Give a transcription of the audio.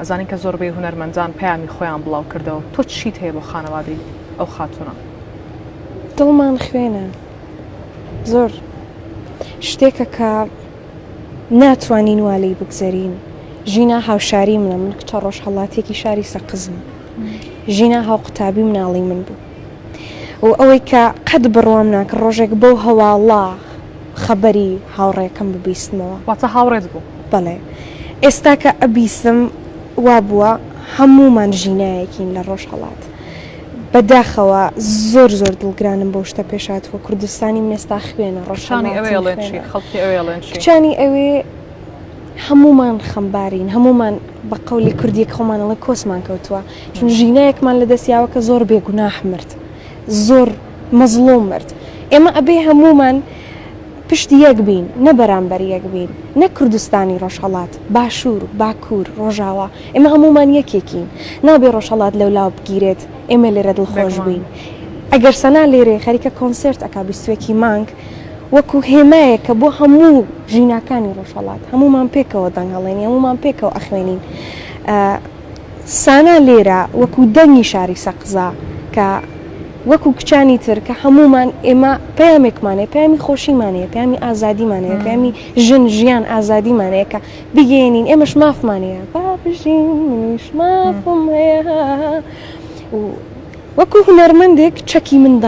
ئەزانین کە زۆربەی هونەرمەندان پەیامی خۆیان بڵاو کردەوە تۆ چیت هەیە بۆ خانەوادەی ئەو خاتونە؟ دڵمان خوێنە زۆر شتێکە کە ناتوانین والی بگذەرین. ژینا هاوشاری منە، من کچە ڕۆژهەڵاتێکی شاری سەقزم. ژینا هاو قوتابی مناڵی من بوو و ئەوەی کە قەت بڕوام ناکە ڕۆژێک بەو هەواڵا خەبەری هاوڕێکەکەم ببیستمەوە. واتە هاوڕێت بوو؟ بەڵێ ئێستا کە ئەبیستم وا بووە هەمومان ژینایەکین لە ڕۆژهەڵات. بەداخەوە زۆر زۆر دڵگرانم بۆ شتە پێشاتوە. کوردستانی من ئێستا خوێنە ڕۆژانی ئەوێڵێن چی خەڵکی ئەوێڵێن چی؟ کچانی ئەوێ هەمومان خەمبارین، هەمومان بە قەولی کوردیەک خۆمانەڵێ کۆسمان کەوتووە، چون ژینایەکمان لە دەستیاوە کە زۆر بێگوناح مرد، زۆر مەزڵوم مرد. ئێمە ئەبێ هەمومان پشت یەک بین، نە بەرامبەر یەک بین، نە کوردستانی ڕۆژهەڵات، باشوور، باکوور، ڕۆژاوا، ئێمە هەمومان یەکێکین. نابێ ڕۆژهەڵات لەولاو بگیرێت ئێمە لێرە دڵخۆش بین. ئەگەر سەنا لێرێ خەریکە کۆنسرت ئەکا 22 مانگ وەکو هێمایەکە بۆ هەموو ژیناکانی ڕۆژهەڵات، هەمومان پێکەوە دەنگەڵێنی، هەمومان پێکەوە ئەخوێنین. سانا لێرە وەکو دەنگی شاری سەقزا کە وەکو کچانی تر کە هەمومان ئێمە پەیامێکمانەیە، پەیامی خۆشیمانەیە، پەیامی ئازادیمانەیە، پەیامی ژن ژیان ئازادیمانەیە کە بگەێنین. ئێمەش مافمانەیە، با بژین منیش مافم هەیە. وەکو هونەرمەندێک چەکی من